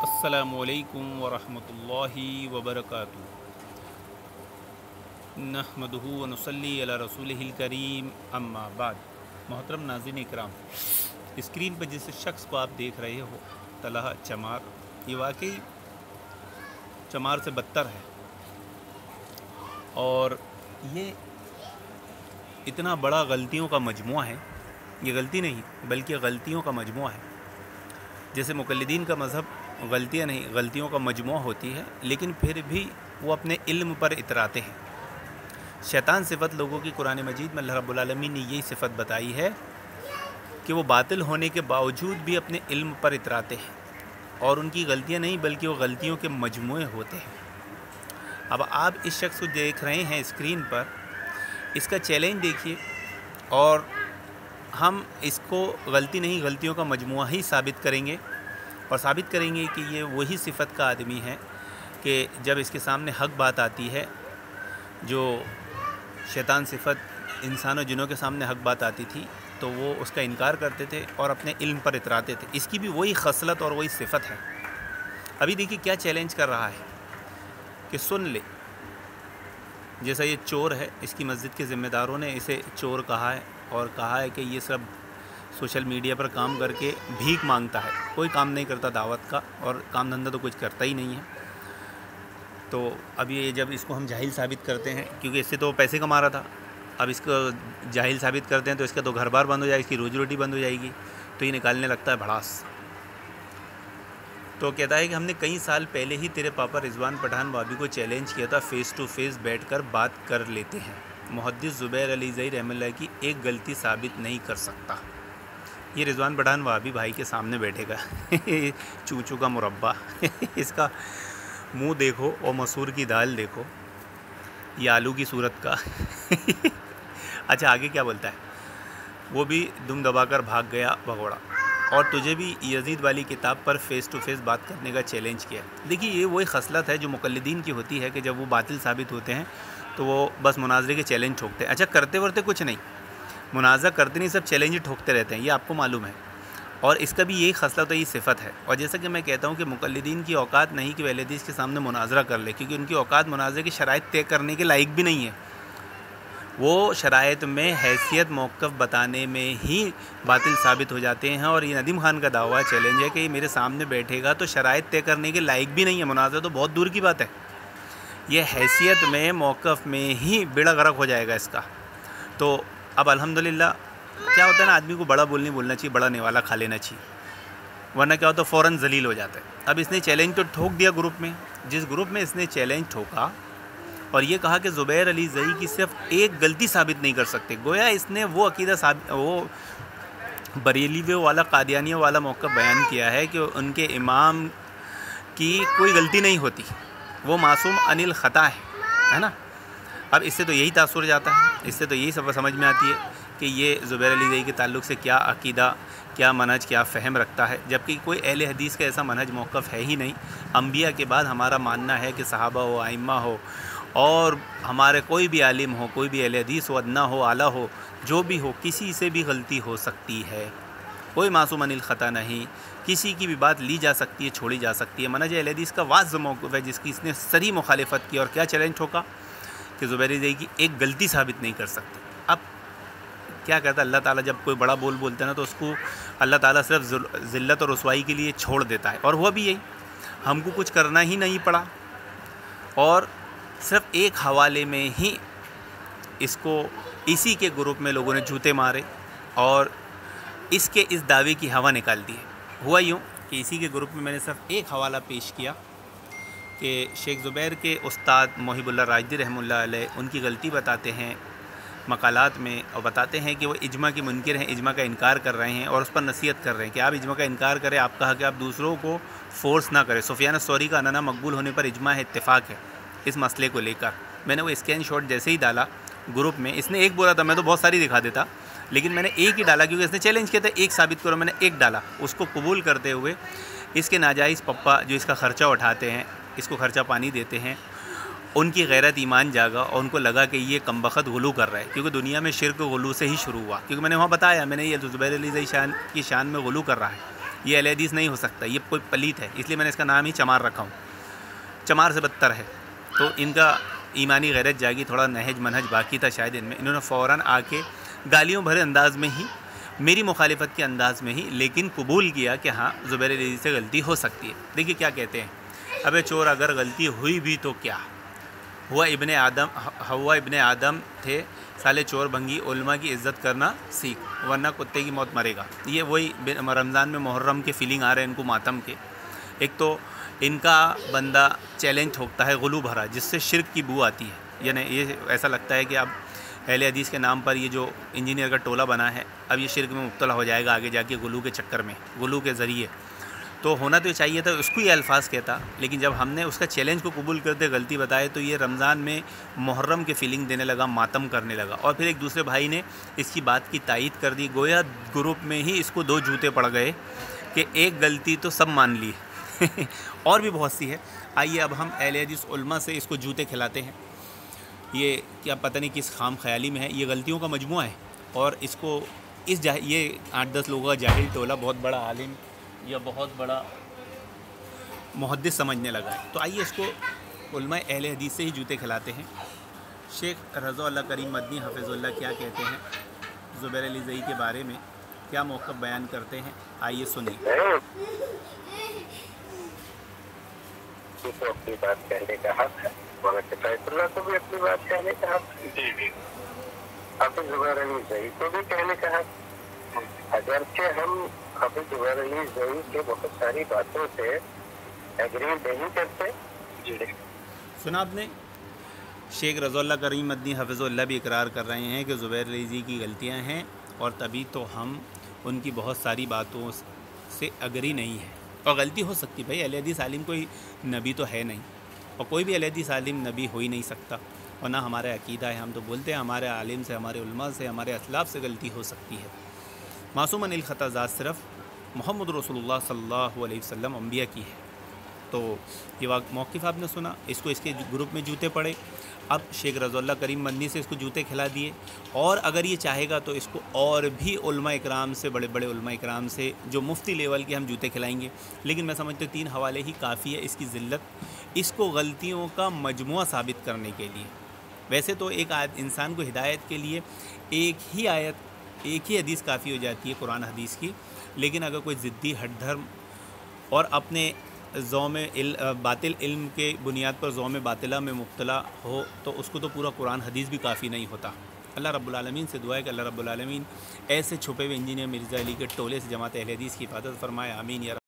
अस्सलामु अलैकुम वरहमतुल्लाहि वबरकातुहू। नहमदुहु व नुसल्ली अला रसूलिहिल करीम, अम्मा बाद। मोहतरम नाज़रीन इकराम, स्क्रीन पर जिस शख्स को आप देख रहे हो, तलहा चमार, ये वाकई चमार से बदतर है। और ये इतना बड़ा गलतियों का मजमुआ है, ये गलती नहीं बल्कि गलतियों का मजमुआ है। जैसे मुक़ल्लिदीन का मज़हब गलतियाँ नहीं, गलतियों का मजमुआ होती है, लेकिन फिर भी वो अपने इल्म पर इतराते हैं। शैतान सिफ़त लोगों की कुरान मजीद में अल्लाह रब्बुल आलमीन ने यही सिफ़त बताई है कि वो बातिल होने के बावजूद भी अपने इल्म पर इतराते हैं, और उनकी गलतियाँ नहीं बल्कि वो गलतियों के मजमुए होते हैं। अब आप इस शख्स को देख रहे हैं स्क्रीन पर, इसका चैलेंज देखिए, और हम इसको गलती नहीं गलतियों का मजमुआ ही साबित करेंगे, और साबित करेंगे कि ये वही सिफ़त का आदमी है कि जब इसके सामने हक़ बात आती है, जो शैतान सिफ़त इंसानों जिनों के सामने हक़ बात आती थी तो वो उसका इनकार करते थे और अपने इल्म पर इतराते थे। इसकी भी वही खसलत और वही सिफ़त है। अभी देखिए क्या चैलेंज कर रहा है कि सुन ले, जैसा ये चोर है, इसकी मस्जिद के ज़िम्मेदारों ने इसे चोर कहा है और कहा है कि ये सब सोशल मीडिया पर काम करके भीख मांगता है, कोई काम नहीं करता दावत का, और काम धंधा तो कुछ करता ही नहीं है। तो अब ये जब इसको हम जाहिल साबित करते हैं, क्योंकि इससे तो पैसे कमा रहा था, अब इसको जाहिल साबित करते हैं तो इसका तो घर बार बंद हो जाएगी, इसकी रोजी रोटी बंद हो जाएगी, तो ये निकालने लगता है भड़ास। तो कहता है कि हमने कई साल पहले ही तेरे पापा रिजवान पठान वाबी को चैलेंज किया था, फ़ेस टू फेस बैठकर बात कर लेते हैं। मुहद्दिस ज़ुबैर अली ज़ई रहमतुल्लाह की एक गलती साबित नहीं कर सकता। ये रिजवान पठान वाबी भाई के सामने बैठेगा चूचू का मुरब्बा इसका मुंह देखो और मसूर की दाल देखो, ये आलू की सूरत का अच्छा, आगे क्या बोलता है, वो भी दुम दबाकर भाग गया भगोड़ा, और तुझे भी यजीद वाली किताब पर फ़ेस टू फेस बात करने का चैलेंज किया। देखिए ये वही खसलत है जो मुक़ल्लिदीन की होती है कि जब वो बातिल साबित होते हैं तो वो बस मुनाज़रे के चैलेंज ठोकते हैं। अच्छा, करते वरते कुछ नहीं, मुनाज़ा करते नहीं, सब चैलेंज ठोकते रहते हैं, ये आपको मालूम है। और इसका भी यही खसलत है, यही सिफ़त है। और जैसा कि मैं कहता हूँ कि मुक़ल्लिदीन की औकात नहीं कि अहले हदीस के सामने मुनाज़रा कर ले, क्योंकि उनकी औकात मुनाज़रे की शराइत तय करने के लायक भी नहीं है। वो शराइत में हैसियत मौक़िफ़ बताने में ही बातिल साबित हो जाते हैं। और ये नदीम खान का दावा चैलेंज है कि ये मेरे सामने बैठेगा तो शराइत तय करने के लायक भी नहीं है, मुनाज़रा तो बहुत दूर की बात है, ये हैसियत में मौक़िफ़ में ही बेड़ा गर्क हो जाएगा इसका। तो अब अल्हम्दुलिल्लाह क्या होता है ना, आदमी को बड़ा बोलना चाहिए, बड़ा निवाला खा लेना चाहिए, वरना क्या होता है फ़ौरन ज़लील हो जाता है। अब इसने चैलेंज तो ठोक दिया ग्रुप में, जिस ग्रुप में इसने चैलेंज ठोका और ये कहा कि ज़ुबैर अली ज़ई की सिर्फ एक गलती साबित नहीं कर सकते, गोया इसने वो अकीदा वो बरेलवी वाला कादियानिया वाला मौक़िफ़ बयान किया है कि उनके इमाम की कोई गलती नहीं होती, वो मासूम अनिल ख़ता है ना। अब इससे तो यही तासुर जाता है, इससे तो यही सब समझ में आती है कि ये ज़ुबैर अली ज़ई के ताल्लुक़ से क्या अकीदा, क्या मनहज, क्या फ़हम रखता है, जबकि कोई अहले हदीस का ऐसा मनहज मौक़िफ़ है ही नहीं। अंबिया के बाद हमारा मानना है कि सहाबा हो, आइम्मा हो, और हमारे कोई भी आलिम हो, कोई भी अहले हदीस हो, अदना हो, आला हो, जो भी हो, किसी से भी गलती हो सकती है, कोई मासूम अनिल ख़ता नहीं, किसी की भी बात ली जा सकती है, छोड़ी जा सकती है। मनहज अहले हदीस का वाज़ मौक़िफ़ है जिसकी इसने सरी मुखालिफत की, और क्या चैलेंज ठोका कि ज़ुबैर अली ज़ई की एक गलती साबित नहीं कर सकते। अब क्या कहता है अल्लाह ताला, जब कोई बड़ा बोलता है ना तो उसको अल्लाह ताला सिर्फ ज़िल्लत और रुसवाई के लिए छोड़ देता है, और हुआ भी यही, हमको कुछ करना ही नहीं पड़ा, और सिर्फ एक हवाले में ही इसको इसी के ग्रुप में लोगों ने जूते मारे और इसके इस दावे की हवा निकाल दी है। हुआ यूँ कि इसी के ग्रुप में मैंने सिर्फ एक हवाला पेश किया कि शेख ज़ुबैर के उस्ताद मोहिबुल्लाह राजदी रहमतुल्लाह अलैह उनकी गलती बताते हैं मकालात में, और बताते हैं कि वो इज्मा के मुनकिर हैं, इज्मा का इनकार कर रहे हैं, और उस पर नसीहत कर रहे हैं कि आप इज्मा का इनकार करें। आप कहा कि आप दूसरों को फ़ोर्स ना करें। सुफियान सौरी का अनाना मकबूल होने पर इज्मा है, इत्तेफाक है इस मसले को लेकर। मैंने वो स्कैन शॉट जैसे ही डाला ग्रुप में, इसने एक बोला था, मैं तो बहुत सारी दिखा देता, लेकिन मैंने एक ही डाला क्योंकि इसने चैलेंज किया था एक साबित करो, मैंने एक डाला। उसको कबूल करते हुए इसके नाजायज़ पप्पा जो इसका ख़र्चा उठाते हैं, इसको ख़र्चा पानी देते हैं, उनकी गैरत ईमान जागा और उनको लगा कि ये कमबख्त गुलू कर रहा है, क्योंकि दुनिया में शिर्क गुलू से ही शुरू हुआ। क्योंकि मैंने वहाँ बताया, मैंने ये ज़ुबैर अली ज़ई की शान में गुलू कर रहा है, یہ اہل حدیث نہیں ہو سکتا، یہ کوئی پلیت ہے، اس لیے میں نے اس کا نام ہی چمار رکھا ہوں، چمار سے بدتر ہے۔ تو ان کا ایمانی غیرت جاگی، تھوڑا نہج منہج باقی تھا شاید ان میں، انہوں نے فوراً آ کے گالیوں بھرے انداز میں ہی، میری مخالفت کے انداز میں ہی، لیکن قبول کیا کہ ہاں زبیر علیزی سے غلطی ہو سکتی ہے۔ دیکھیے کیا کہتے ہیں، ابے چور اگر غلطی ہوئی بھی تو کیا ہوا، ہوا ابن آدم تھے، سالے چور بھنگی، علماء کی عزت کرنا سیکھ ورنہ کتے کی موت مرے گا۔ یہ وہی رمضان میں محرم کے فیلنگ آ رہے ہیں ان کو ماتم کے۔ ایک تو ان کا بندہ چیلنج ٹھوکتا ہے غلو بھرا، جس سے شرک کی بو آتی ہے، یعنی یہ ایسا لگتا ہے کہ اب اہل حدیث کے نام پر یہ جو انجینئر کا ٹولہ بنا ہے اب یہ شرک میں مبتلا ہو جائے گا آگے جا کے، غلو کے چکر میں، غلو کے ذریعے۔ تو ہونا تو چاہیے تھا اس کو یہ الفاظ کہتا، لیکن جب ہم نے اس کا چیلنج کو قبول کرتے غلطی بتائے تو یہ رمضان میں محرم کے فیلنگ دینے لگا، ماتم کرنے لگا، اور پھر ایک دوسرے بھائی نے اس کی بات کی تائید کر دی، گویا گروپ میں ہی اس کو 2 جوتے پڑ گئے کہ ایک غلطی تو سب مان لی اور بھی بہت سی ہے۔ آئیے اب ہم اہل حدیث علماء سے اس کو جوتے کھلاتے ہیں۔ یہ کیا پتہ نہیں کس خام خیالی میں ہے، یہ غلطیوں کا مجموعہ ہے، اور اس کو یہ 8-10 لوگوں کا جاہل ٹولہ بہت بڑا عالم یا بہت بڑا محدث سمجھنے لگا ہے۔ تو آئیے اس کو علماء اہل حدیث سے ہی جوتے کھلاتے ہیں۔ شیخ رضا اللہ کریم مدنی حفظ اللہ کیا کہتے ہیں زبیر علیزی کے بارے میں، کیا موقف بیان کرتے ہیں، آئیے سنیے۔ کو اپنی بات کہنے کا حق ہے، مولانا فیض اللہ کو بھی اپنی بات کہنے کا حق ہے، حافظ زبیر علیزی کو بھی کہنے کا حق۔ اگرچہ ہم حافظ زبیر علیزی کے بہت ساری باتوں سے ایگری نہیں کرتے۔ سنا آپ نے، شیخ رضا اللہ کریم مدنی حفظ اللہ بھی اقرار کر رہے ہیں کہ زبیر علیزی کی غلطیاں ہیں، اور تبھی تو ہم ان کی بہت ساری باتوں سے اگری نہیں ہیں۔ اور غلطی ہو سکتی، بھائی اہل حدیث عالم کوئی نبی تو ہے نہیں، اور کوئی بھی اہل حدیث عالم نبی ہو ہی نہیں سکتا، اور نہ ہمارا عقیدہ ہے، ہم تو بولتے ہیں ہمارے عالم سے، ہمارے علماء سے، ہمارے اسلاف سے غلطی ہو سکتی ہے۔ معصوم عن الخطا ذات صرف محمد رسول اللہ صلی اللہ علیہ وسلم انبیاء کی ہے۔ تو یہ موقف آپ نے سنا، اس کو اس کے گروپ میں جوتے پڑے، اب شیخ رضا اللہ کریم مدنی سے اس کو جوتے کھلا دیے، اور اگر یہ چاہے گا تو اس کو اور بھی علماء اکرام سے، بڑے بڑے علماء اکرام سے جو مفتی لیول کے ہم جوتے کھلائیں گے، لیکن میں سمجھتا ہوں 3 حوالے ہی کافی ہے اس کی ذلت، اس کو غلطیوں کا مجموعہ ثابت کرنے کے لیے۔ ویسے تو ایک انسان کو ہدایت کے لیے ایک ہی آیت، ایک ہی حدیث کافی ہو جاتی ہے قرآن حدیث کی، لیکن اگر کوئی ضدی ہٹ دھرم اور اپنے باطل علم کے بنیاد پر ذوم باطلہ میں مبتلا ہو تو اس کو تو پورا قرآن حدیث بھی کافی نہیں ہوتا۔ اللہ رب العالمین سے دعا ہے کہ اللہ رب العالمین ایسے چھپے ہوئے انجینئر مرزا علی کے ٹولے سے جماعت اہل حدیث کی حفاظت فرمائے، آمین یا رب۔